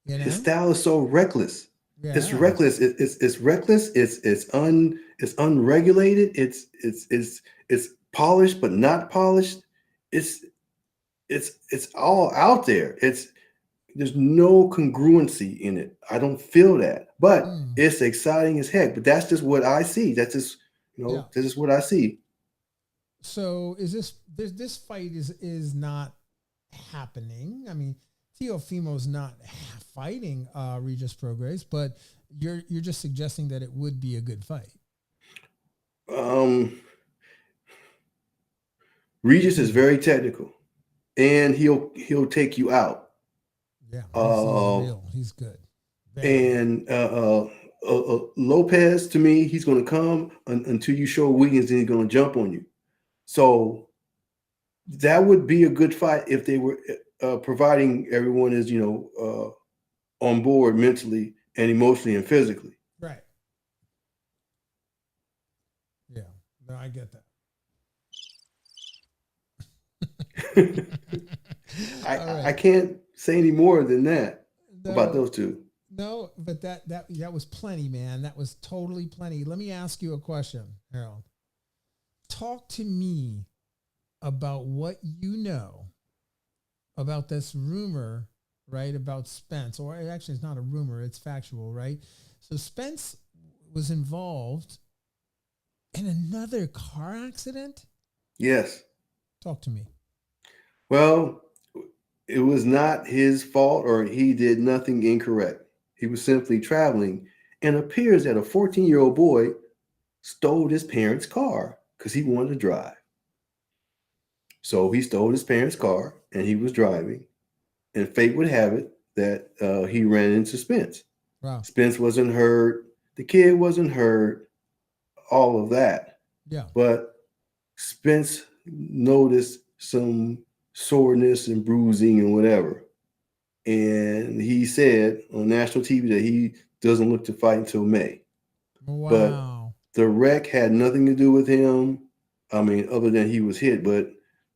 his style is so reckless. Yeah. It's reckless. It's reckless. It's unregulated. It's polished but not polished. It's all out there. There's no congruency in it. I don't feel that, but it's exciting as heck. But that's just what I see. That's just this is what I see. So is this fight is not happening? I mean, Teofimo's not fighting Regis Prograis, but you're just suggesting that it would be a good fight. Regis is very technical, and he'll take you out. Yeah, he's real. He's good. And Lopez, to me, he's going to come until you show weakness, and he's going to jump on you. So that would be a good fight if they were providing everyone is on board mentally and emotionally and physically. Right. Yeah. No, I get that. I can't say any more than that about those two. No, but that was plenty, man. That was totally plenty. Let me ask you a question, Errol. Talk to me about what you know about this rumor, right, about Spence. Or actually, it's not a rumor, it's factual, right? So Spence was involved in another car accident? Yes. Talk to me. Well, it was not his fault, or he did nothing incorrect. He was simply traveling, and appears that a 14-year-old boy stole his parents' car because he wanted to drive. So he stole his parents' car, and he was driving. And fate would have it that he ran into Spence. Wow. Spence wasn't hurt. The kid wasn't hurt. All of that. Yeah. But Spence noticed some soreness and bruising and whatever. And he said on national TV that he doesn't look to fight until May. Wow. But the wreck had nothing to do with him. I mean, other than he was hit. But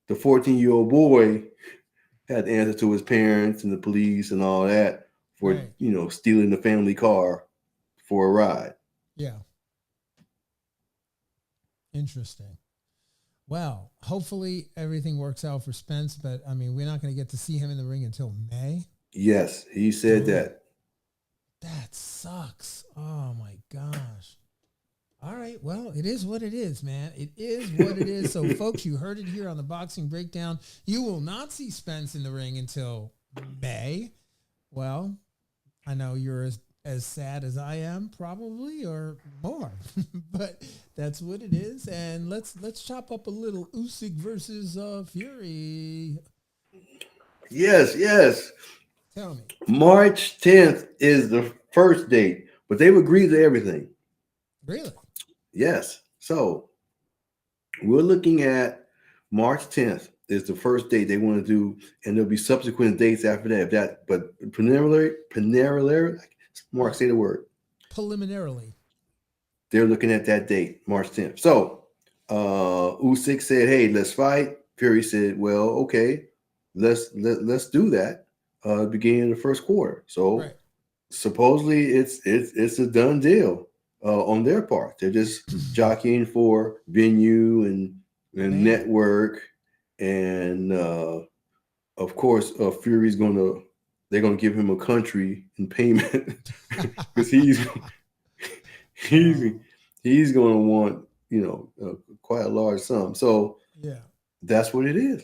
the 14-year-old boy had to answer to his parents and the police and all that for, right. Stealing the family car for a ride. Yeah. Interesting. Well, hopefully everything works out for Spence, but I mean, we're not going to get to see him in the ring until May. Yes, he said that. That sucks. Oh my gosh. All right. Well, it is what it is, man. It is what it is. So, folks, you heard it here on the Boxing Breakdown. You will not see Spence in the ring until May. Well, I know you're as sad as I am, probably, or more. But that's what it is. And let's chop up a little Usyk versus Fury. Yes. Tell me. March 10th is the first date, but they've agreed to everything. Really? Yes. So we're looking at March 10th is the first date they want to do, and there'll be subsequent dates after that. But preliminary, Mark, say the word. Preliminarily. They're looking at that date, March 10th. So Usyk said, "Hey, let's fight." Fury said, "Well, okay, let's do that." Beginning of the first quarter. So supposedly it's a done deal on their part. They're just jockeying for venue and network, and of course Fury's they're gonna give him a country in payment because he's gonna want quite a large sum. So that's what it is.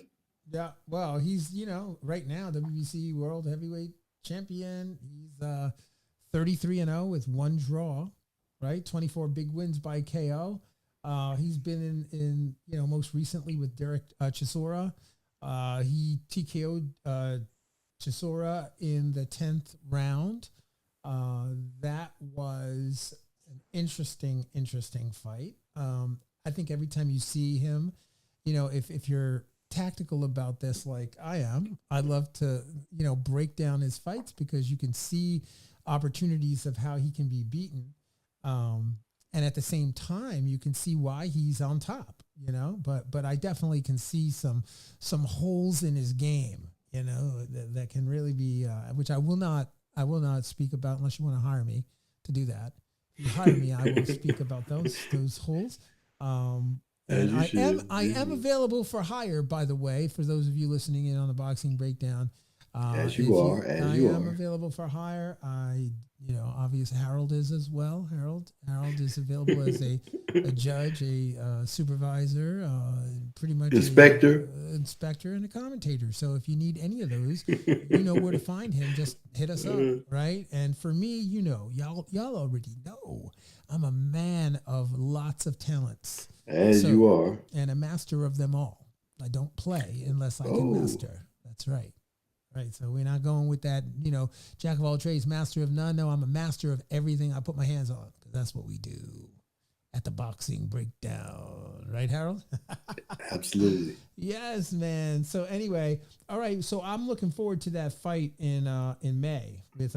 Yeah, well, he's, right now, WBC World Heavyweight Champion. He's 33-0 with one draw. right? 24 big wins by KO. He's been in most recently with Derek Chisora. He TKO'd Chisora in the 10th round. That was an interesting fight. I think every time you see him, if you're tactical about this like I am, I love to, break down his fights because you can see opportunities of how he can be beaten. And at the same time, you can see why he's on top, but I definitely can see some holes in his game, that can really be, which I will not speak about unless you want to hire me to do that. If you hire me, I will speak about those holes. And I am available for hire, by the way, for those of you listening in on the Boxing Breakdown. I am available for hire. Obviously Harold is as well. Harold is available as a judge, a supervisor, pretty much inspector, and a commentator. So if you need any of those, you know where to find him. Just hit us up, right? And for me, y'all already know I'm a man of lots of talents. You are. And a master of them all. I don't play unless I can master. That's right. Right. So we're not going with that, jack of all trades, master of none. No, I'm a master of everything I put my hands on. That's what we do at the Boxing Breakdown. Right, Harold? Absolutely. Yes, man. So anyway, all right. So I'm looking forward to that fight in May with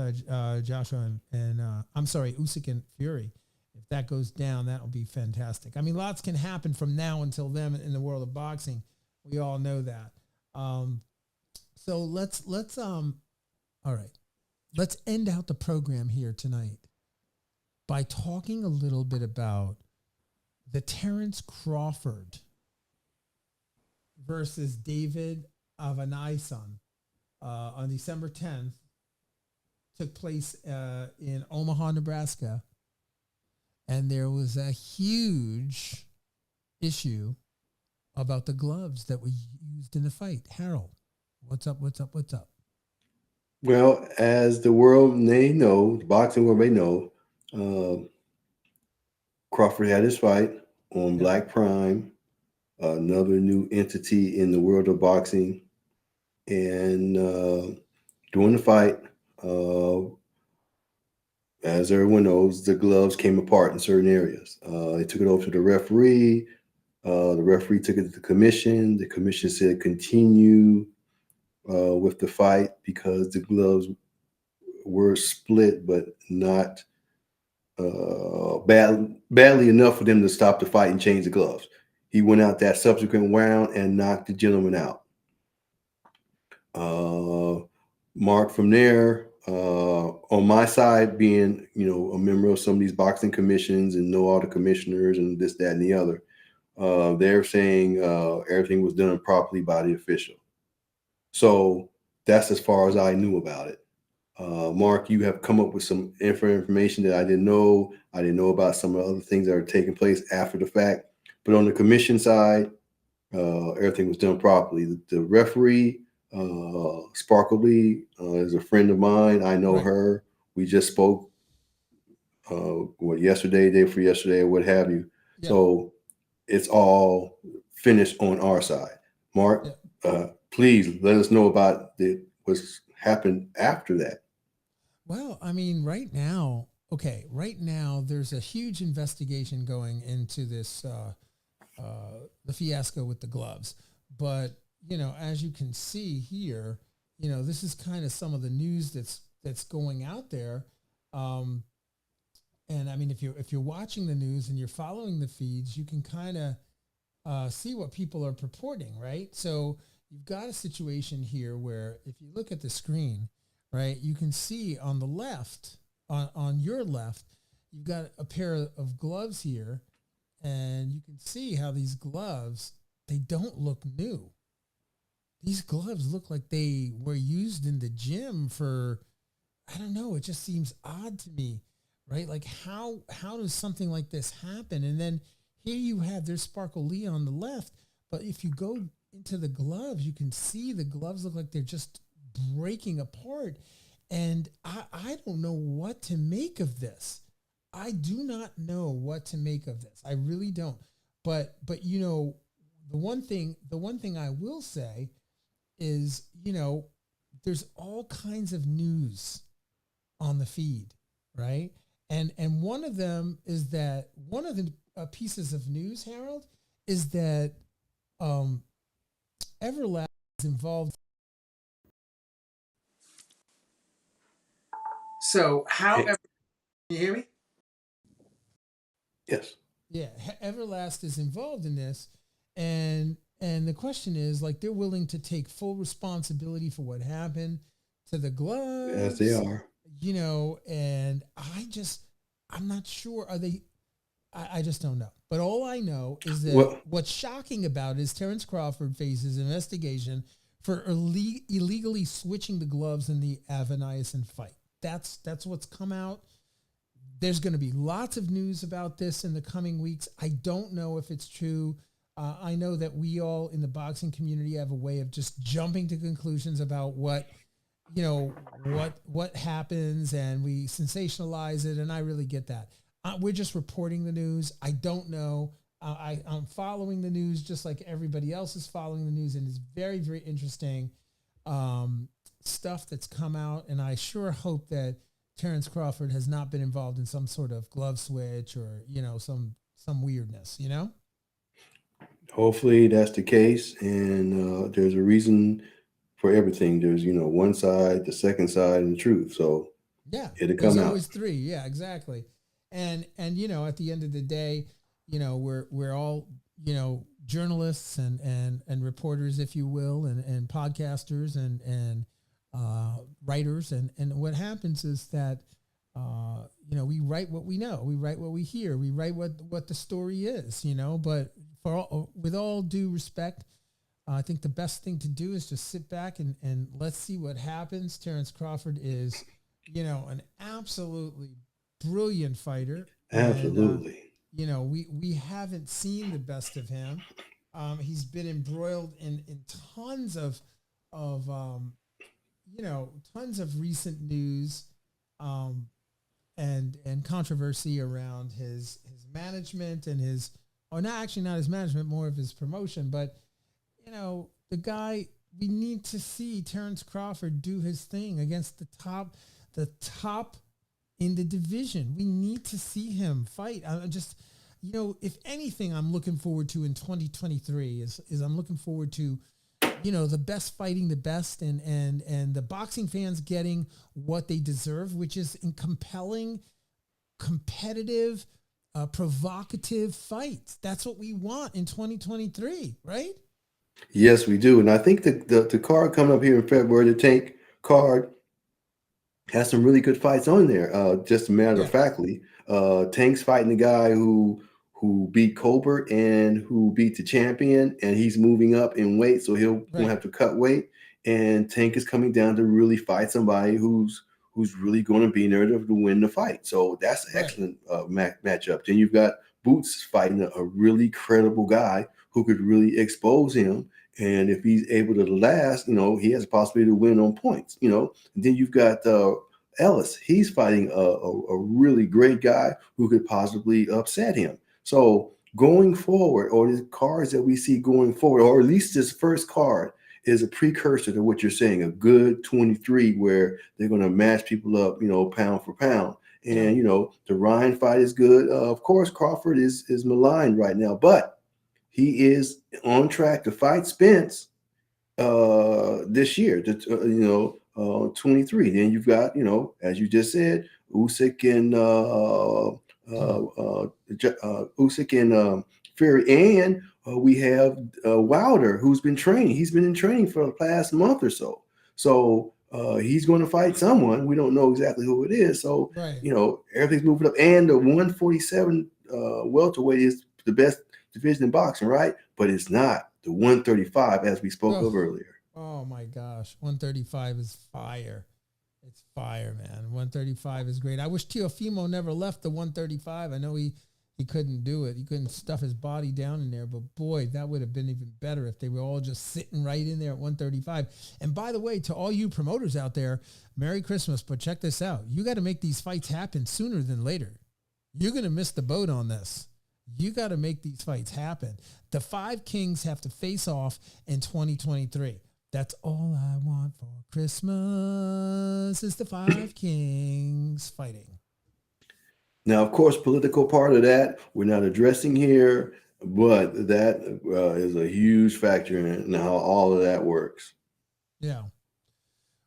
Joshua and Usyk and Fury. If that goes down, that'll be fantastic. I mean, lots can happen from now until then in the world of boxing. We all know that. So let's end out the program here tonight by talking a little bit about the Terrence Crawford versus David Avanesyan on December 10th. Took place in Omaha, Nebraska. And there was a huge issue about the gloves that were used in the fight. Harold, what's up? Well, as the world may know, the boxing world may know, Crawford had his fight on Black Prime, another new entity in the world of boxing. And during the fight, as everyone knows, the gloves came apart in certain areas. They took it over to the referee. The referee took it to the commission. The commission said continue with the fight because the gloves were split, but not badly enough for them to stop the fight and change the gloves. He went out that subsequent round and knocked the gentleman out. Mark from there, on my side, being a member of some of these boxing commissions and know all the commissioners and this, that, and the other, they're saying everything was done properly by the official. So that's as far as I knew about it. Mark, you have come up with some information that I didn't know. I didn't know about some of the other things that are taking place after the fact. But on the commission side, everything was done properly. The referee, Sparkle Lee, is a friend of mine. I know her. We just spoke yesterday, day for yesterday, or what have you. Yeah. So it's all finished on our side. Mark, please let us know about what's happened after that. Well, I mean, right now, there's a huge investigation going into this, the fiasco with the gloves. But, as you can see here, this is kind of some of the news that's going out there. And I mean, if you're watching the news and you're following the feeds, you can kind of see what people are purporting, right? So you've got a situation here where if you look at the screen, right, you can see on the left, on your left, you've got a pair of gloves here, and you can see how these gloves, they don't look new. These gloves look like they were used in the gym for, I don't know, it just seems odd to me, right? Like how does something like this happen? And then here you have, there's Sparkle Lee on the left, but if you go into the gloves, you can see the gloves look like they're just breaking apart. And I don't know what to make of this. I do not know what to make of this. I really don't. But you know, the one thing I will say is, you know, there's all kinds of news on the feed, right? And one of them is that one of the pieces of news, Harold, is that Everlast is involved. So, however, can you hear me? Yes. Yeah, Everlast is involved in this, and the question is, like, they're willing to take full responsibility for what happened to the gloves, As they are. you know, and I'm not sure. Are they? I just don't know. But all I know is that what's shocking about it is Terrence Crawford faces investigation for illegally switching the gloves in the Avanesyan fight. That's what's come out. There's going to be lots of news about this in the coming weeks. I don't know if it's true. I know that we all in the boxing community have a way of just jumping to conclusions about what happens, and we sensationalize it. And I really get that. We're just reporting the news. I don't know. I'm following the news just like everybody else is following the news, and it's very, very interesting stuff that's come out. And I sure hope that Terrence Crawford has not been involved in some sort of glove switch or, you know, some weirdness, you know? Hopefully that's the case. And there's a reason for everything. There's, you know, one side, the second side, and the truth. So yeah, it'll come out. There's always three. Yeah, exactly. And, you know, at the end of the day, you know, we're all, you know, journalists and reporters, if you will, and podcasters and writers, and what happens is that you know, we write what we know, we write what we hear, we write what the story is, you know. But with all due respect, I think the best thing to do is just sit back and let's see what happens. Terrence Crawford is, you know, an absolutely brilliant fighter. Absolutely. And, you know, we haven't seen the best of him. He's been embroiled in tons of you know, tons of recent news and controversy around his management and his, or not his management, more of his promotion. But, you know, the guy, we need to see Terrence Crawford do his thing against the top in the division. We need to see him fight. I just, you know, if anything, I'm looking forward to in 2023 is I'm looking forward to, you know, the best fighting the best, and the boxing fans getting what they deserve, which is in compelling, competitive, provocative fights. That's what we want in 2023, right? Yes, we do. And I think the card coming up here in February, the Tank card, has some really good fights on there. Just a matter of factly, Tank's fighting the guy who beat Colbert and who beat the champion, and he's moving up in weight, so he'll won't have to cut weight. And Tank is coming down to really fight somebody who's really going to be there to win the fight. So that's an excellent matchup. Then you've got Boots fighting a really credible guy who could really expose him. And if he's able to last, you know, he has a possibility to win on points, you know. And then you've got Ellis. He's fighting a really great guy who could possibly upset him. So going forward, or the cards that we see going forward, or at least this first card, is a precursor to what you're saying, a good 23 where they're going to match people up, you know, pound for pound. And, you know, the Ryan fight is good. Of course, Crawford is maligned right now, but he is on track to fight Spence this year, you know, 23. Then you've got, you know, as you just said, Usyk and Fury, and we have Wilder, who's been training. He's been in training for the past month or so. So he's going to fight someone. We don't know exactly who it is. So, you know, everything's moving up. And the 147 welterweight is the best division in boxing, right? But it's not the 135 as we spoke of earlier. Oh my gosh, 135 is fire. It's fire, man. 135 is great. I wish Teofimo never left the 135. I know he couldn't do it. He couldn't stuff his body down in there. But boy, that would have been even better if they were all just sitting right in there at 135. And by the way, to all you promoters out there, Merry Christmas. But check this out. You got to make these fights happen sooner than later. you're going to miss the boat on this. You got to make these fights happen. The 5 kings have to face off in 2023. That's all I want for Christmas is the 5 kings fighting. Now, of course, political part of that we're not addressing here, but that is a huge factor in how all of that works. Yeah.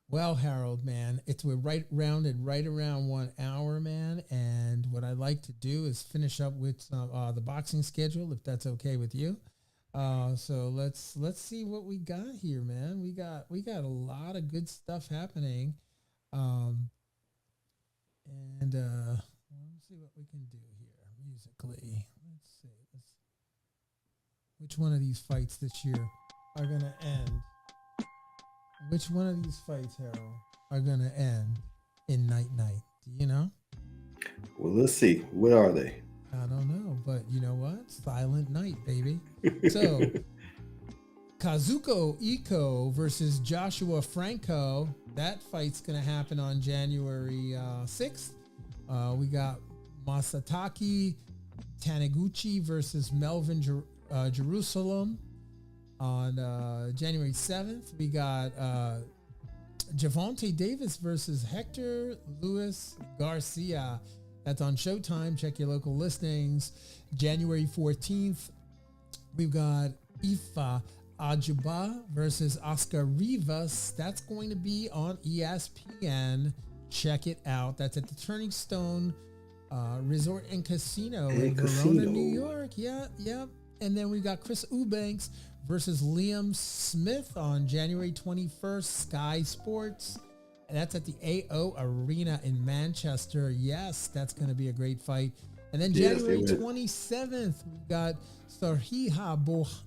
Well, Harold, man, we're right around 1 hour, man. And what I'd like to do is finish up with the boxing schedule, if that's okay with you. So let's see what we got here, man. We got a lot of good stuff happening. Let's see what we can do here musically. Let's see. Which one of these fights this year are going to end? Which one of these fights, Harold, are going to end in night-night? Do you know? Well, let's see. What are they? I don't know, but you know what? Silent night, baby. So, Kazuko Iko versus Joshua Franco. That fight's going to happen on January 6th. We got Masataki Taniguchi versus Melvin Jerusalem. On January 7th, we got Gervonta Davis versus Hector Luis Garcia. That's on Showtime. Check your local listings. January 14th, we've got Ifa Ajuba versus Oscar Rivas. That's going to be on ESPN. Check it out. That's at the Turning Stone Resort and Casino in Verona, New York. Yeah. And then we got Chris Eubanks versus Liam Smith on January 21st, Sky Sports. And that's at the AO Arena in Manchester. Yes, that's going to be a great fight. And then January 27th, we got Sarhiha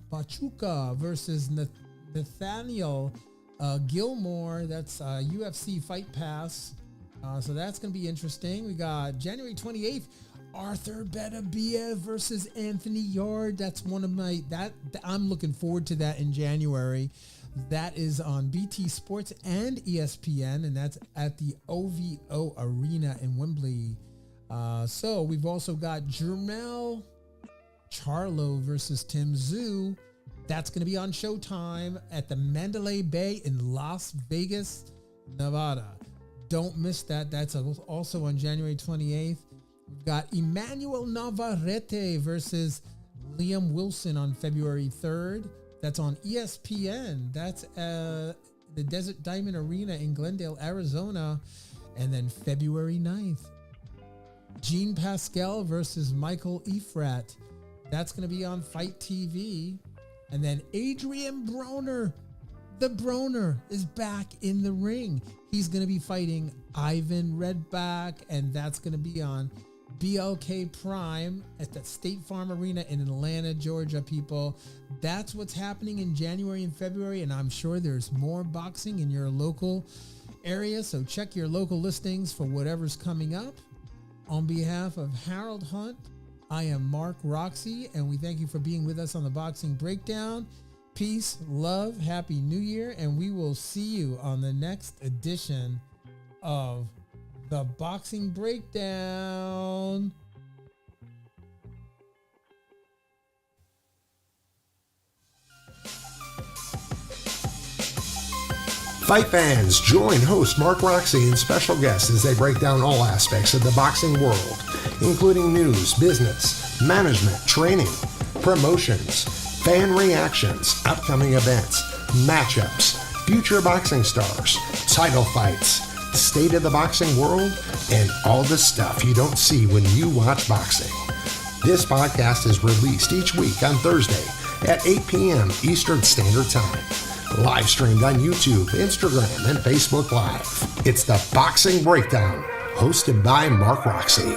Pachuca versus Nathaniel Gilmore. That's UFC Fight Pass. So that's going to be interesting. We got January 28th, Arthur Beterbiev versus Anthony Yard. That's one of I'm looking forward to that in January. That is on BT Sports and ESPN, and that's at the OVO Arena in Wembley. So we've also got Jermell Charlo versus Tim Tszyu. That's going to be on Showtime at the Mandalay Bay in Las Vegas, Nevada. Don't miss that. That's also on January 28th. We've got Emmanuel Navarrete versus Liam Wilson on February 3rd. That's on ESPN. That's the Desert Diamond Arena in Glendale, Arizona. And then February 9th, Jean Pascal versus Michael Ephrat. That's going to be on Fight TV. And then Adrian Broner, the Broner, is back in the ring. He's going to be fighting Ivan Redback, and that's going to be on BLK Prime at the State Farm Arena in Atlanta, Georgia, people. That's what's happening in January and February, and I'm sure there's more boxing in your local area, so check your local listings for whatever's coming up. On behalf of Harold Hunt, I am Mark Roxy, and we thank you for being with us on the Boxing Breakdown. Peace, love, Happy New Year, and we will see you on the next edition of the Boxing Breakdown. Fight fans, join host Mark Roxy and special guests as they break down all aspects of the boxing world, including news, business, management, training, promotions, fan reactions, upcoming events, matchups, future boxing stars, title fights, state of the boxing world, and all the stuff you don't see when you watch boxing. This podcast is released each week on Thursday at 8 p.m. Eastern Standard Time. Live streamed on YouTube, Instagram, and Facebook Live. It's the Boxing Breakdown, hosted by Mark Roxy.